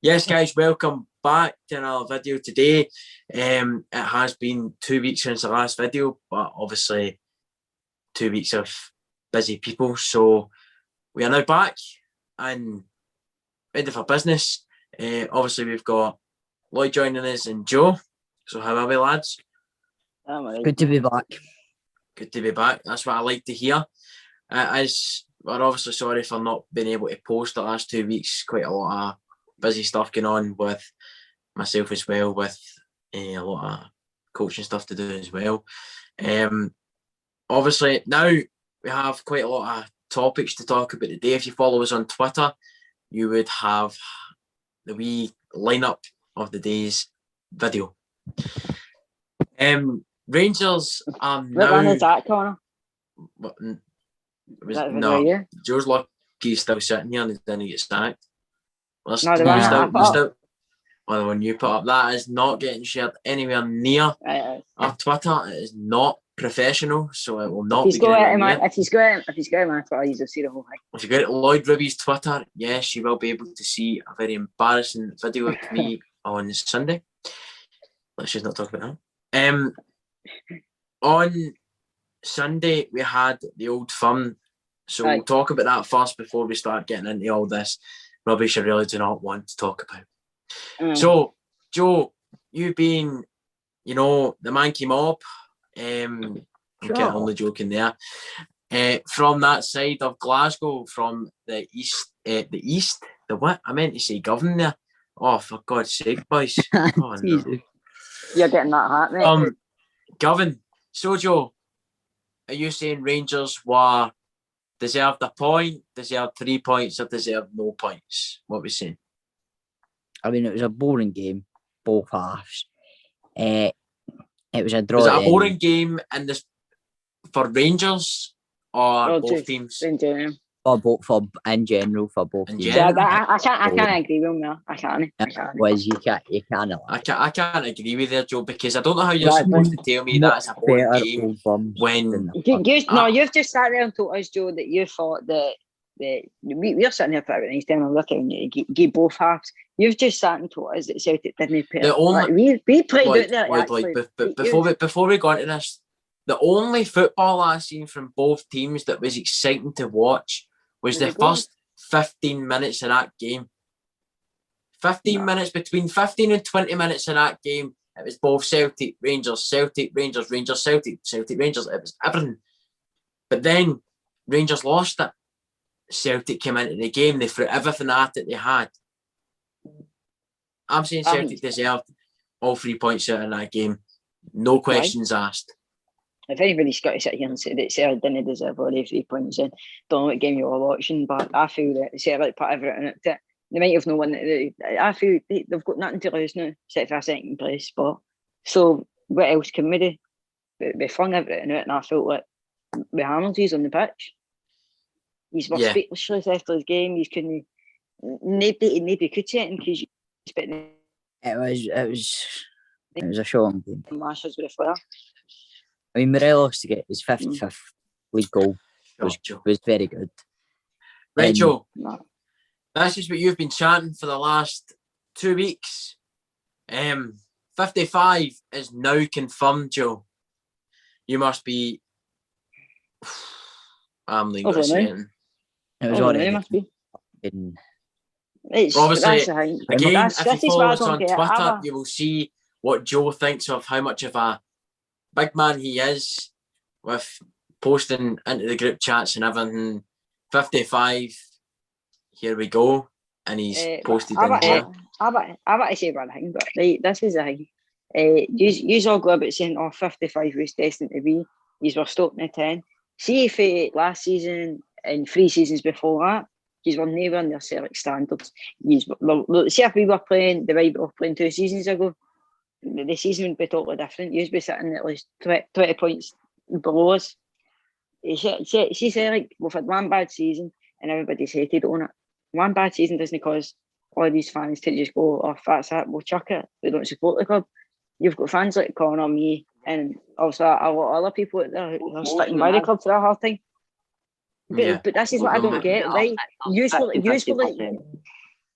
Yes, guys, welcome back to another video today. It has been 2 weeks since the last video, but obviously 2 weeks of busy people. So we are now back and ready for business. Obviously, we've got Lloyd joining us and Joe. So how are we, lads? Good to be back. Good to be back. That's what I like to hear. As we're obviously sorry for not being able to post the last 2 weeks. Quite a lot of busy stuff going on with myself as well, with a lot of coaching stuff to do as well. Obviously, now we have quite a lot of topics to talk about today. If you follow us on Twitter, you would have the wee lineup of the day's video. Rangers are now... What one is that, Connor? No, Joe's lucky he's still sitting here and he didn't get sacked. No, the one you put up, that is not getting shared anywhere near our Twitter. It is not professional, so it will not be going on. If he's going on Twitter, you'll see the whole thing. If you go to Lloyd Ruby's Twitter, yes, you will be able to see a very embarrassing video of me on Sunday. Let's just not talk about that. On Sunday, we had the Old Firm, so we'll talk about that first before we start getting into all this rubbish I really do not want to talk about. So, Joe, you being, the Mankey Mob, I'm only joking there, from that side of Glasgow, from the east, the what? I meant to say Govan there. Oh, for God's sake, boys. Oh, no. You're getting that hat, mate. Govan. So, Joe, are you saying Rangers were deserved a point, deserved 3 points, or deserved no points? What are we saying? I mean, it was a boring game, both halves. It was a draw. Was it a boring game for Rangers or both teams? In general. In general, for both teams. I can't agree with him there. I can't. You can't. I can't agree with you, Joe, because I don't know how you're supposed to tell me that it's a boring game when... You've just sat there and told us, Joe, that you thought that we're sitting here for everything. He's telling looking give both halves. You've just sat and told us that Celtic didn't play. We played out there. Before we go into this, the only football I've seen from both teams that was exciting to watch was the first 15 minutes of that game. 15 minutes, between 15 and 20 minutes of that game, it was both Celtic, Rangers, Rangers, Celtic, Rangers. It was everything. But then Rangers lost it. Celtic came into the game. They threw everything at it they had. I'm saying Celtic deserved all 3 points out in that game. No questions asked. If anybody's got to sit here and say that Celtic didn't deserve all 3 points, then don't know what game you were watching, but I feel that Celtic put everything into it. They might have no one. I feel they've got nothing to lose now, except for a second place spot. So what else can we do? We flung everything out, and I felt like we hammered on the pitch. He's were speechless after his game. He's couldn't. Nobody could say it because it was a shocking game. Masters with a flare. I mean, Morelos to get his 55th league goal was very good. Right, Joe. This is what you've been chanting for the last 2 weeks. 55 is now confirmed, Joe. You must be... I'm not going to say it. It was already... Obviously, again, if you follow us on Twitter, you will see what Joe thinks of how much of a big man he is, with posting into the group chats and everything. 55, here we go, and he's posted in there. I want to say one thing, but this is a thing. You all go about saying, 55 was destined to be. You were stopping at 10. See if last season and 3 seasons before that, you were never in their Celtic standards. See if we were playing the way we were playing 2 seasons ago, the season would be totally different. You'd be sitting at least 20 points below us. See, Celtic, we've had one bad season and everybody's hated on it. One bad season doesn't cause all these fans to just go, that's it, we'll chuck it. We don't support the club. You've got fans like Connor, me, and also a lot of other people out there who are sticking by the club for a hard time. But this is what I don't get, right?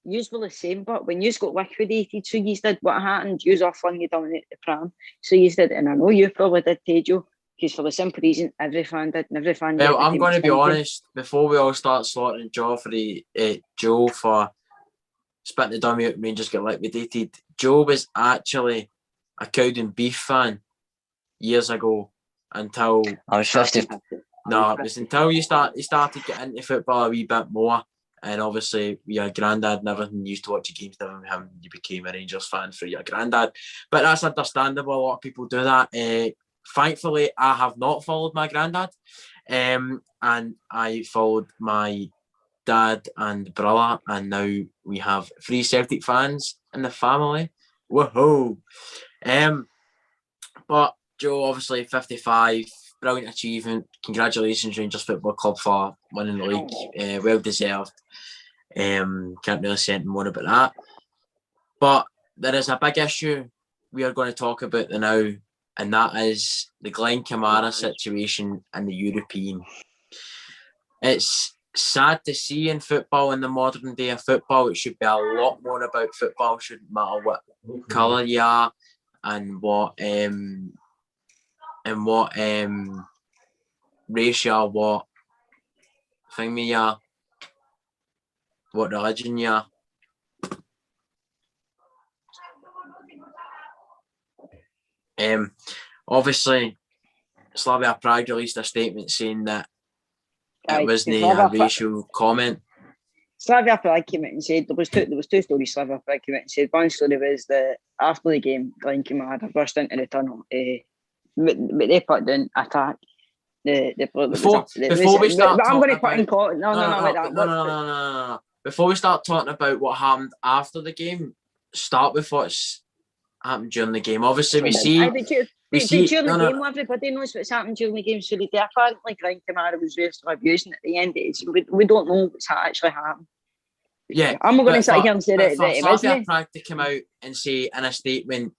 you were the same, but when you got liquidated, so you did what happened, you all flung you down at the pram. So you did, and I know you probably did too, Joe, because for the simple reason, every fan did, and every fan did. Well, I'm going to be honest, before we all start slaughtering Joe for spitting the dummy out and Rangers get liquidated, Joe was actually a Cowden Beef fan years ago until I was 50. No, it was until he started getting into football a wee bit more, and obviously your granddad and everything, you used to watch the games with him, you became a Rangers fan through your granddad. But that's understandable, a lot of people do that. Thankfully, I have not followed my granddad, and I followed my dad and brother, and now we have 3 Celtic fans in the family. Woohoo! But Joe, obviously 55, brilliant achievement. Congratulations, Rangers Football Club, for winning the league. Well deserved. Can't really say anything more about that. But there is a big issue we are going to talk about now, and that is the Glenn Kamara situation in the European. It's sad to see in football, in the modern day of football, it should be a lot more about football. It shouldn't matter what colour you are and what race you are, what thing you are, what religion you are. Obviously, Slavia Prague released a statement saying that it wasn't a racial comment. Slavia Prague came out and said there was two stories. Slavia Prague came out and said one story was that after the game, Glenn Kamara burst into the tunnel, but they put down attack. Before we start, I'm going to put in court. No. Before we start talking about what happened after the game, start with what's happened during the game. Obviously, we see during the game, everybody knows what's happened during the game. So apparently, Glenn Kamara was racially abused, and at the end, we don't know what's actually happened. Yeah, I'm not going to sit here and say that it wasn't. Slavia Prague to come out and say in a statement,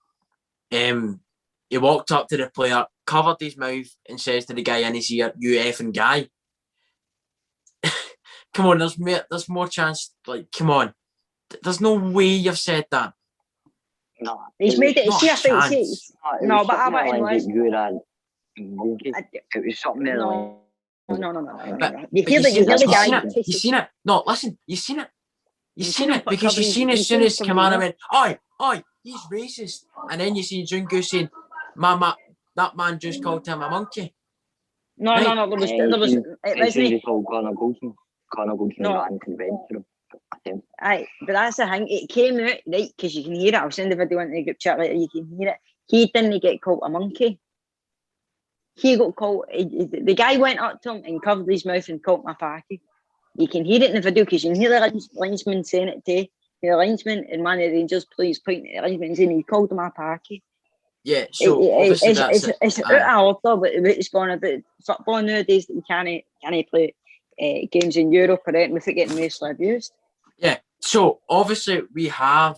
he walked up to the player, covered his mouth, and says to the guy in his ear, "You effing guy." Come on, there's more chance. Like, come on, there's no way you've said that. No, he's made it. See, I think. No, but I like it was something No. You hear the guy. You seen it. No, listen. You seen it. You seen it because you seen as soon as Kamara went, "Oi, he's racist," and then you see Jungu saying, "Mama, that man just called him a monkey." No. There was. It wasn't. Connor Goldson and convention. Aye, but that's the thing. It came out right because you can hear it. I'll send the video into the group chat later. You can hear it. He didn't get called a monkey. He got called. The guy went up to him and covered his mouth and called him a packy. You can hear it in the video because you can hear the linesman saying it too. The linesman and man of the Rangers players pointing at the linesman saying he called him a packy. Yeah, so obviously it's out of order, but it's gone about football nowadays that you can't play games in Europe or anything without getting racially abused. Yeah, so obviously we have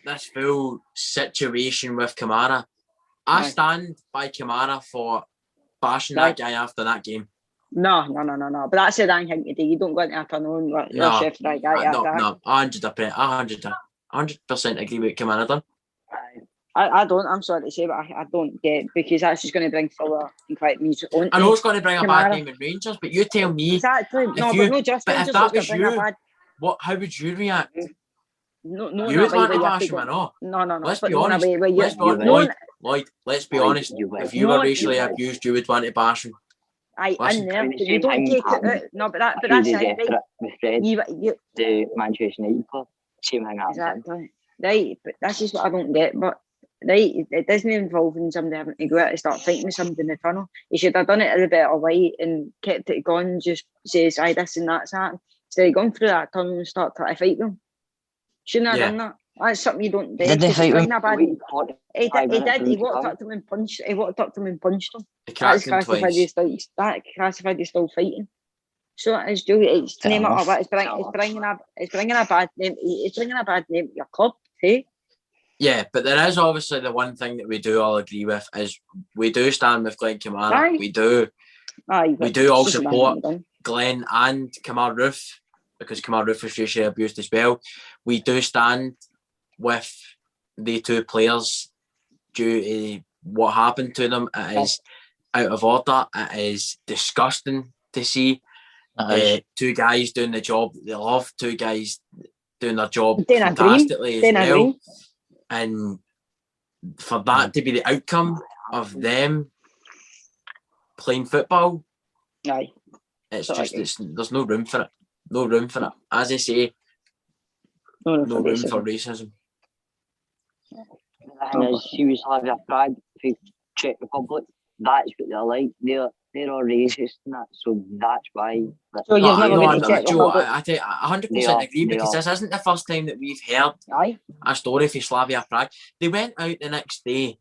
this full situation with Kamara. I stand by Kamara for bashing that guy after that game. No. But that's the wrong thing to do. You don't go into a tunnel and rush after that guy. No, 100% agree with Kamara done. I don't. I'm sorry to say, but I don't get because that's just going to bring further inquiry. I know it's going to bring a bad name in Rangers, but you tell me. Exactly. But if that was you, how would you react? No, you would want to bash him or not? No. Let's be honest. Lloyd, let's be honest. If you were racially abused, you would want to bash him. In there, but you don't take it out. No, but that's it. The Manchester United club, same thing happens. Exactly. Right, but that's just what I don't get. But right, it doesn't involve somebody having to go out and start fighting with somebody in the tunnel. He should have done it in a better way and kept it going. Just says, "Aye, this and that's happened." Instead of going through that tunnel and start trying to fight them. Shouldn't have done that. That's something you don't do. Did they fight him? He did. He walked up to him and punched. He walked up to him and punched him. That's classified as still fighting. So it's name it up. It's bringing a bad name. It's bringing a bad name to your club, hey? Yeah, but there is obviously the one thing that we do all agree with is we do stand with Glenn Kamara. Aye. We do. Aye, we do all support Glenn and Kamara Roof. because Kemar Rufus usually abused as well. We do stand with the two players due to what happened to them. It is out of order. It is disgusting to see. Two guys doing the job that they love, two guys doing their job fantastically as well. And for that to be the outcome of them playing football, it's just there's no room for it. No room for it. As I say, no room for racism. The thing is, Yugoslavia Prague, if you Czech Republic, that's what they're like. They're all racist and that, so that's why. So you've never been to Czech Republic? I 100% agree, because this isn't the first time that we've heard a story for Slavia Prague. They went out the next day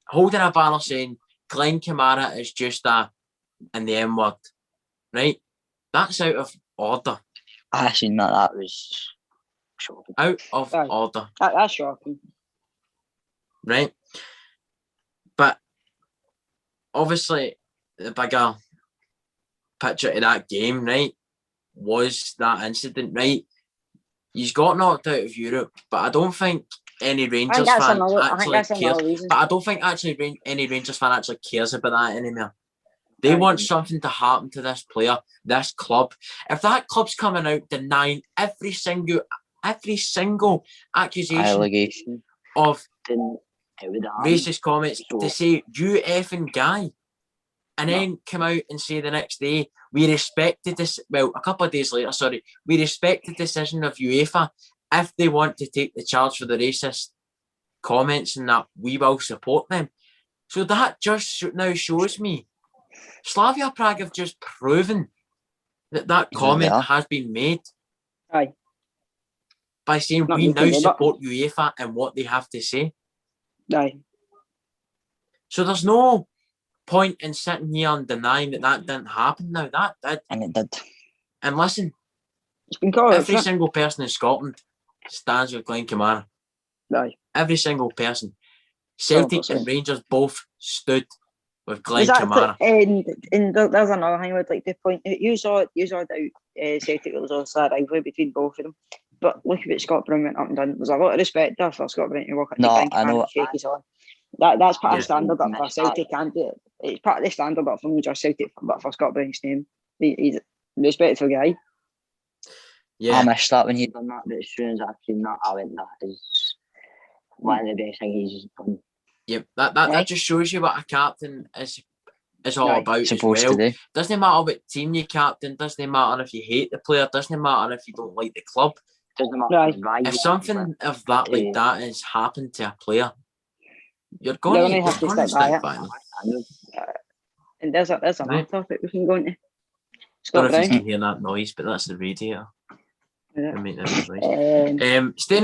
holding a banner saying Glenn Kamara is just and the M word, right? That's out of order. I seen that was shocking. Out of order. That's shocking. Right? But obviously, the bigger picture of that game, right, was that incident, right? He's got knocked out of Europe, but I don't think any Rangers fan actually cares. But I don't think actually any Rangers fan actually cares about that anymore. They want something to happen to this player, this club. If that club's coming out denying every single allegation of racist comments, to say you effing guy, and then come out and say the next day we respected this. Well, a couple of days later, we respect the decision of UEFA. If they want to take the charge for the racist comments and that, we will support them. So that just now shows me Slavia Prague have just proven that comment has been made. By saying we now support UEFA and what they have to say. So there's no point in sitting here and denying that didn't happen. Now that did. And it did. And listen, it's been called, every single person in Scotland stands with Glenn Kamara. Every single person. Celtic and Rangers both stood with Glenn Kamara. And there's another thing I would like to point out. You saw that Celtic was also a rivalry between both of them. But look at what Scott Brown went up and done. There's a lot of respect there for Scott Brown to walk up to I know. shake his arm. That's part of the standard up for Celtic, can't it? It's part of the standard up for just Celtic, but for Scott Brown's name. He's a respectful guy. Yeah. I missed that when he done that, but as soon as I seen that, I went, that is one of the best things he's done. Yep, that just shows you what a captain is all about. Supposed to do. Doesn't matter what team you captain, doesn't matter if you hate the player, doesn't matter if you don't like the club. Doesn't matter. If something of that like that has happened to a player, you're going to have to stick by them. And there's another topic we can go into. I don't know if you can hear that noise, but that's the radiator. Staying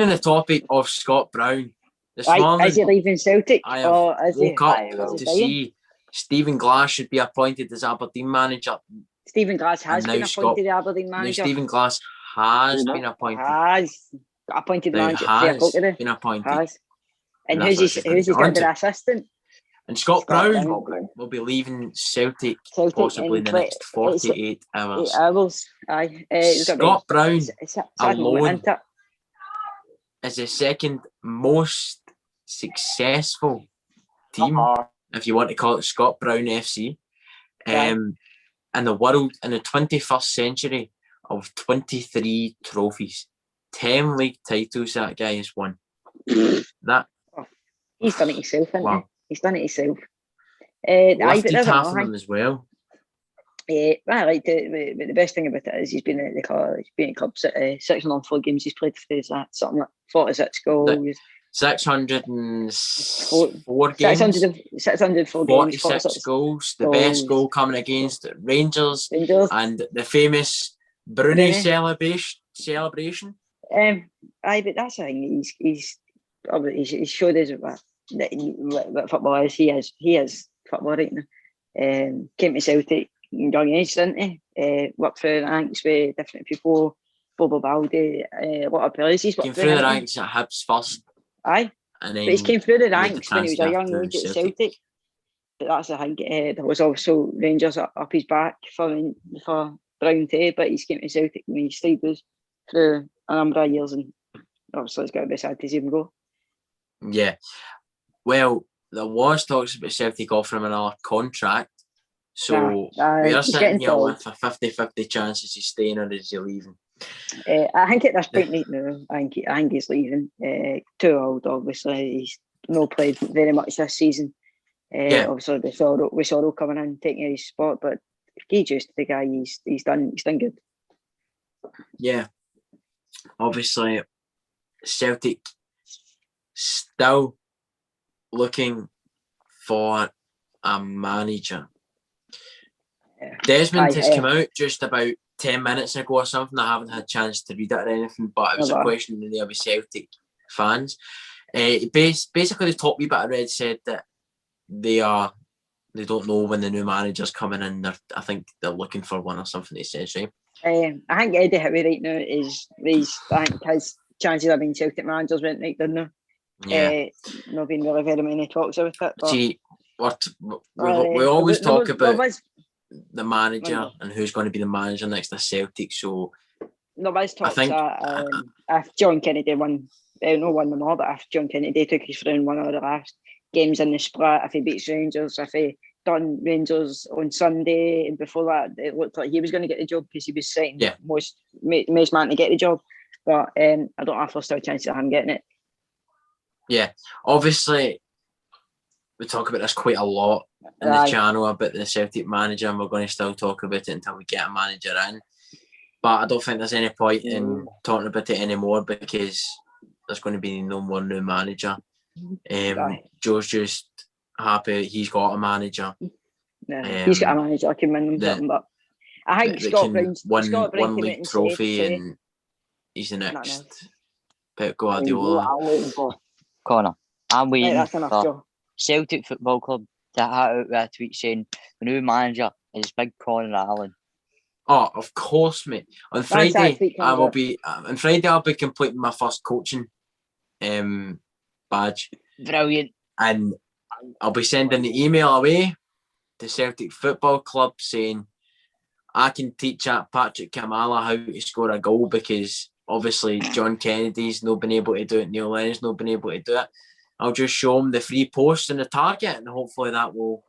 on the topic of Scott Brown, this morning, is he leaving Celtic? I have woke up to see Stephen Glass should be appointed as Aberdeen manager. Stephen Glass has been appointed the Aberdeen manager. Now Stephen Glass has been appointed. Has appointed the manager. Has been appointed. And who's he going to be assistant? And Scott Brown will be leaving Celtic possibly in the next 48 hours. Scott Brown alone is the second most successful team, if you want to call it Scott Brown FC, in the world in the 21st century, of 23 trophies. 10 league titles that guy has won. He's done it himself, hasn't he? He's done it himself. Lifted half of them as well. I like the best thing about it is he's been at the club. He's been at the club 604 games. He's played for something like 46 goals. 604 games. 604 games. 46 goals. The best goal coming against Rangers. And the famous Bruni celebration. But that's the thing. He's showed us what football is. He is football right now. Came to Celtic young age, didn't he? Worked through the ranks with different people. Bobo Baldi, a lot of players. He's came through the ranks at Hibs first. Aye. But he came through the ranks when he was a young age at Celtic. But that's the thing. There was also Rangers up his back for Brown too, but he's came to Celtic and he stayed with us through a number of years, and obviously it's got to be sad to see him go. Yeah. Well, there was talks about Celtic offering him another contract. So we are he's sitting getting here told. with a 50-50 chance is he staying or is he leaving. I think at this point right now, I think he's leaving. Too old, obviously. He's not played very much this season. Obviously, we saw coming in taking his spot, but if he just the guy, he's done good. Yeah. Obviously, Celtic still looking for a manager. Desmond has come out just about 10 minutes ago or something. I haven't had a chance to read it or anything, but it was a question in there with Celtic fans. Basically, the top wee bit I read said that they don't know when the new manager's coming in. I think they're looking for one or something. He says, right? I think Eddie Howe right now I think his chances of being Celtic managers went right, didn't they? Yeah. Not been really very many talks about it. But, see, we always talk about the manager and who's going to be the manager next to Celtic. So there was talks that if John Kennedy won them all, but if John Kennedy took his friend one of the last games in the split, if he beats Rangers, if he done Rangers on Sunday, and before that it looked like he was going to get the job because he was second most man to get the job. But I don't know if there's still a chance of him getting it. Yeah, obviously we talk about this quite a lot in the channel about the Celtic manager, and we're going to still talk about it until we get a manager in. But I don't think there's any point in talking about it anymore because there's going to be no more new manager. Joe's just happy he's got a manager. He's got a manager. I can win them something, but I think Scott Brown's one league trophy and he's the next Pep Guardiola. Connor, I'm waiting enough, for Joe. Celtic Football Club to hit out with a tweet saying the new manager is Big Connor Allen. Oh, of course, mate. On Friday, I'll be completing my first coaching badge. Brilliant. And I'll be sending the email away to Celtic Football Club saying I can teach Patrick Kamala how to score a goal because obviously John Kennedy's not been able to do it, Neil Lennon's not been able to do it. I'll just show him the free post and the target, and hopefully that will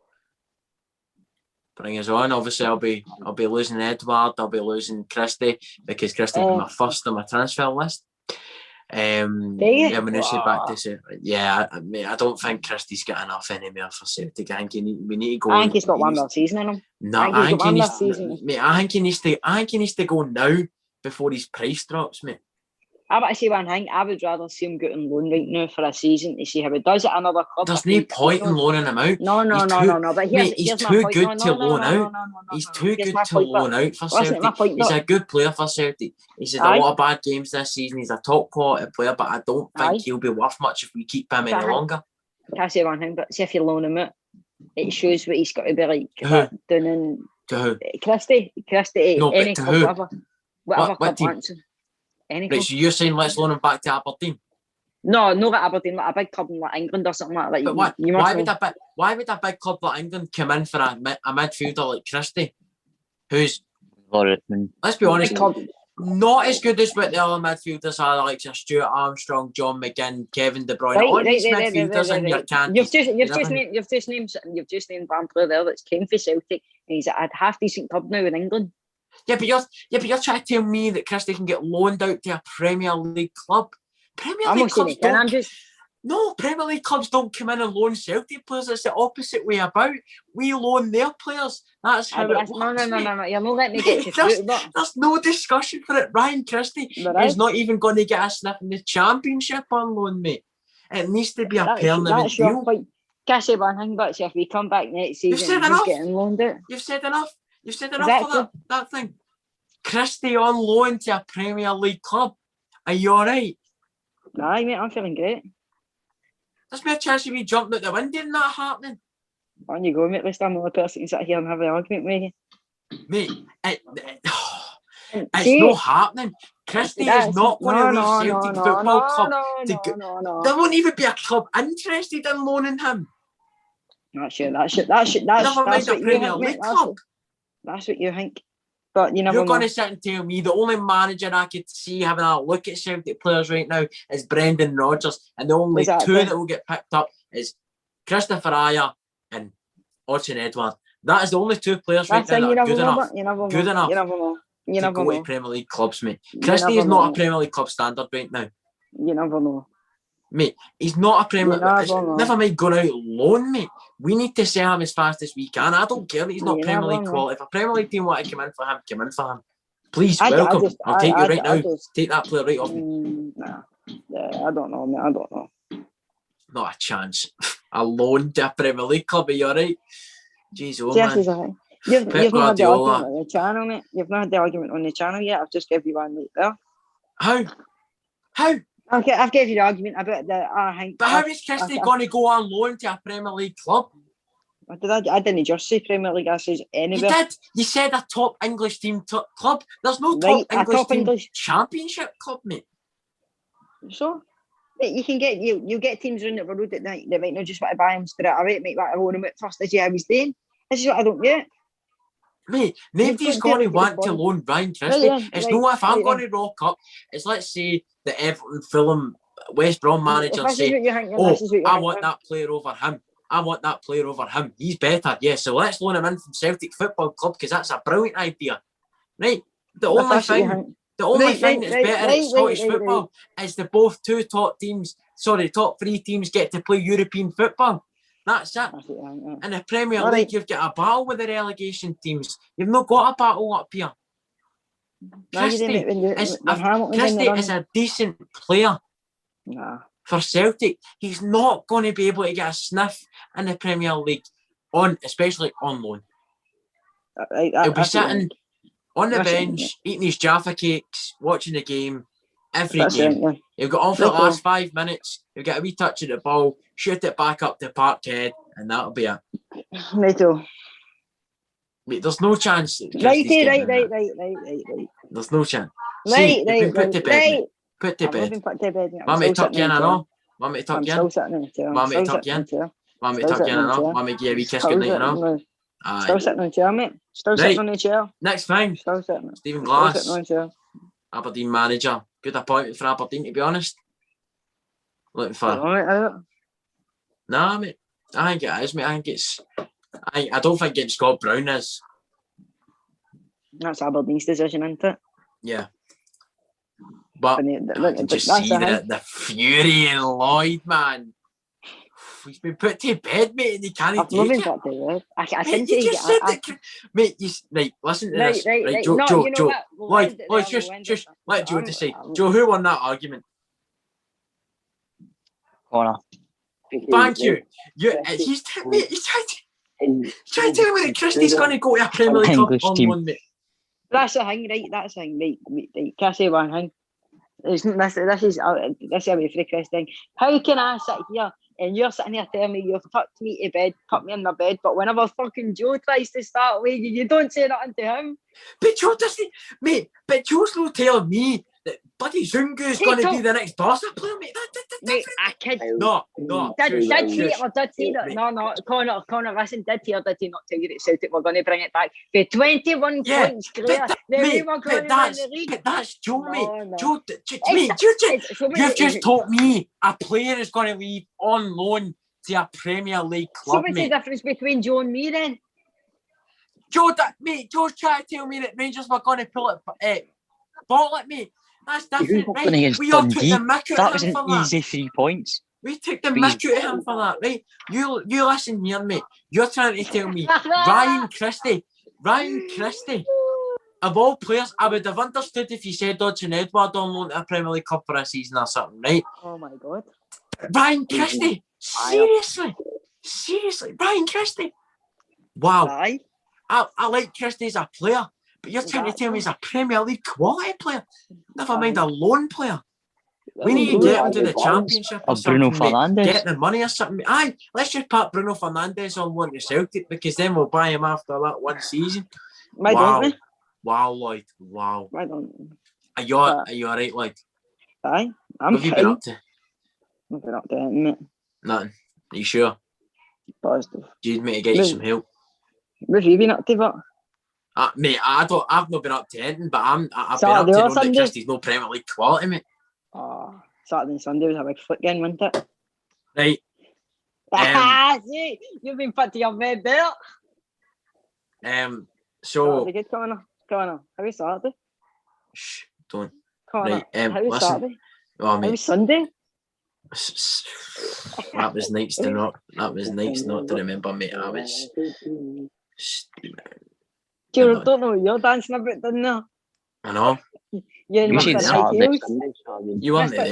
bring us on. Obviously, I'll be losing Edward, I'll be losing Christie because Christie will be my first on my transfer list. I don't think Christie's got enough anymore for Celtic. I think we need to go. I think he's got one more season in him. I think he needs to go now before his price drops, mate. I want to say one thing. I would rather see him go on loan right now for a season to see how he does at another club. There's no point in loaning him out. No. But he's too good to loan out. He's too good to loan out for Celtic. He's a good player for Celtic. He's had a lot of bad games this season. He's a top quality player, but I don't think he'll be worth much if we keep him any longer. Can I say one thing? But see if you loan him out, it shows what he's got to be like doing in Christie, any club, whatever club wants him. Right, so you're saying let's loan him back to Aberdeen? No, not at Aberdeen, like a big club like England or something like that. But why would a big club like England come in for a midfielder like Christie, who's let's be honest, not as good as what the other midfielders are, like Stuart Armstrong, John McGinn, Kevin De Bruyne. All these midfielders in your camp. You've just named one player there that's came for Celtic, and he's at a half decent club now in England. Yeah, but you're trying to tell me that Christie can get loaned out to a Premier League club. Premier League clubs don't come in and loan Celtic players. It's the opposite way about. We loan their players. That's how it works. No. You're not letting me get you through. There's no discussion for it. Ryan Christie is not even going to get a sniff in the Championship on loan, mate. It needs to be a permanent deal. Can't say one thing, but if we come back next season, he's getting loaned out. You've said enough. You've said enough for that thing. Christie on loan to a Premier League club. Are you alright? Aye, mate, I'm feeling great. There's no chance of me jumping out the window and that happening. On you go, mate. At least I'm the only person to sit here and have an argument with you. Mate, it's not happening. Christie is not going to leave Celtic Football Club. No. There won't even be a club interested in loaning him. That's what you think, mate. That's what you think. But you never You're know. going to sit and tell me the only manager I could see having a look at Celtic players right now is Brendan Rodgers, and the only Exactly. two that will get picked up is Christopher Ayer and Odsonne Edouard. That is the only two players right That's thing, now you that are never good know. enough, You never know. good enough You never know. You to never go to know. Premier League clubs, mate. You Christie never is not know. a Premier League club standard right now. You never know. Mate, he's not a Premier You never League. know. Never mind going out loan, mate. We need to sell him as fast as we can. I don't care that he's not You Premier never League know. quality. If a Premier League team want to come in for him, come in for him. Please, I welcome. just- I'll take you right I now. just- Take that player right off me. Nah. Yeah, I don't know, mate. I don't know. Not a chance. A loan to a Premier League club, are you alright? Jeez, oh See, this man. is a thing. You've Pep not had the Guardiola. argument on the channel, mate. You've not had the argument on the channel yet. I've just given you one right there. How? How? Okay, I've given you the argument about the. I think. But how is Christie going to go on loan to a Premier League club? I didn't just say Premier League. I says You anywhere. did. You said a top English team club. There's no Right, top a English top team English- championship club, mate. So, mate, you can get you get teams around the road that might not just want to buy him straight away. Might want to own him at first to see how he's doing. This is what I don't get. Mate, nobody's got going to to want get to the loan Ryan Christie. Right then, It's right, no if I'm right going then. to rock up. It's let's say the Everton, Fulham, West Brom If managers this is say, what you think, oh, this is what you I think, want that player over him. I want that player over him. He's better. Yeah, so let's loan him in from Celtic Football Club because that's a brilliant idea. Right? The If only that's what you thing, think. the only Right, thing right, that's right, better right, at Scottish right, football is the both top three teams get to play European football. That's it. That's what you think, yeah. In the Premier All League, right. you've got a battle with the relegation teams. You've not got a battle up here. Now you didn't Christie when Hamilton's in the Christie run. is a decent player Nah. for Celtic. He's not going to be able to get a sniff in the Premier League, especially on loan. He'll be sitting on the That's it, bench, eating his Jaffa cakes, watching the game, every That's game. right, yeah. He'll get on for the Right, last 5 minutes, he'll get a wee touch of the ball, shoot it back up to Parkhead, and that'll be it. Righto. Mate, there's no chance. that Right, Christie's getting in that. right. There's no chance. Right, See, you've right, been put to right, bed, mate. right. Put to I've not bed. been put to bed, mate. I'm Want me to still tuck you sitting in, I the know. Want me to tuck I'm you still in? sitting in the chair. Want me to Still tuck you sitting in? the chair. Want me to Still tuck you in, sitting I in the know. chair. Want me to give you a wee kiss Still goodnight, you sitting know? in the- Aye. Still sitting on the chair, mate. Still Right. sitting on the chair. Next thing, Still sitting. Stephen Still Glass, sitting on the chair. Aberdeen manager. Good appointment for Aberdeen, to be honest. Looking for... Alright, Nah, mate. I think it is, mate. I don't think getting Scott Brown is. that's Aberdeen's decision, isn't it? Yeah. But I can just that's see the thing. the fury in Lloyd, man. He's been put to bed, mate, and he can't I've not take been it. put to bed. I Mate, can you take just it. said that. Mate, right, listen to this. Right. Joe, No, Joe, you know Joe. what? We'll Lloyd, end it Lloyd, there, just let Joe I'm- decide. I'm- Joe, who won that argument? Connor. Thank you. He's trying to tell me that Christie's going to go to a Premier League club English on team. loan, mate. That's the thing, right? That's the thing, right? Can I say one thing? This is a way for Chris thing. How can I sit here and you're sitting here telling me you've tucked me to bed, put me in my bed, but whenever fucking Joe tries to start with you don't say nothing to him? But Joe doesn't, mate. But Joe's not telling me that bloody Zungu's Hey, going to Joe. be the next Barca player, mate. That's Mate, different. I kid. No. Did he Shush. or did he not? Mate. No, Connor, listen, did he or did he not tell you that Celtic were going to bring it back? For 21 Yeah, points clear, But, then we mate, were going but to win that's, the league. but that's Joe, No, mate. no. Joe, mate, you've just told. told me a player is going to leave on loan to a Premier League So club, what's the mate. difference between Joe and me then? Joe's trying to tell me that Rangers were going to pull it, bottle it, mate. That's different, Won right? against We all took Dundee. the mick That out was of him an for that. easy 3 points. We took the Please. mick out of him for that, right? You listen here, mate. You're trying to tell me Ryan Christie, of all players, I would have understood if you said Odsonne Edouard on loan to a Premier League club for a season or something, right? Oh my God. Ryan Christie, seriously, Ryan Christie. Wow, Aye. I like Christie as a player, but you're trying to tell me he's a Premier League quality player. Never mind a loan player. We need to get him to the Championship or Or Bruno something, mate. Fernandes. Get the money or something. Aye, let's just put Bruno Fernandes on loan to Celtic because then we'll buy him after that one season. Why Wow. don't we? Wow, Lloyd. Wow. Why don't we? Are you alright, Lloyd? Aye. I'm What have you been fine. up to? I've been up to it, mate. Nothing. Are you sure? Positive. Do you need me to get you some help? What have you been up to, but? Mate, I've not been up to anything, but I've been up Saturday to or knowing that Sunday? Christie's no Premier League quality, mate. Oh, Saturday and Sunday was a big foot game, wasn't it? Right. See, you've been put to your bed there. So Saturday, good, come on. How was Saturday? shh, don't. Come on. Right. How was Listen. Saturday? Oh, How mate. was Sunday? That was nice to not. That was nice not to remember, mate. I was. You don't know what you're dancing about, don't you? I know. You're in You You weren't said Mr. High Saturday, Heels. Sunday, so I mean, You weren't there.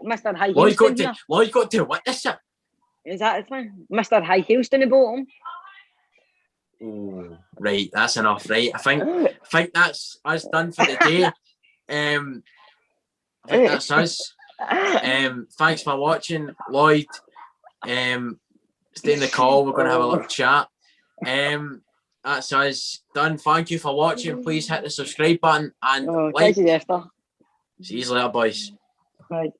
Mr. High Lloyd Heels. got to witness it. Is that it, man? Mr. High Heels to the bottom. Oh, right, that's enough. Right, I think that's us done for the day. I think that's us. Thanks for watching, Lloyd. Stay in the call. We're gonna have a little chat. That's us done. Thank you for watching. Please hit the subscribe button and Oh, like. catch you after. See you later, boys. Right.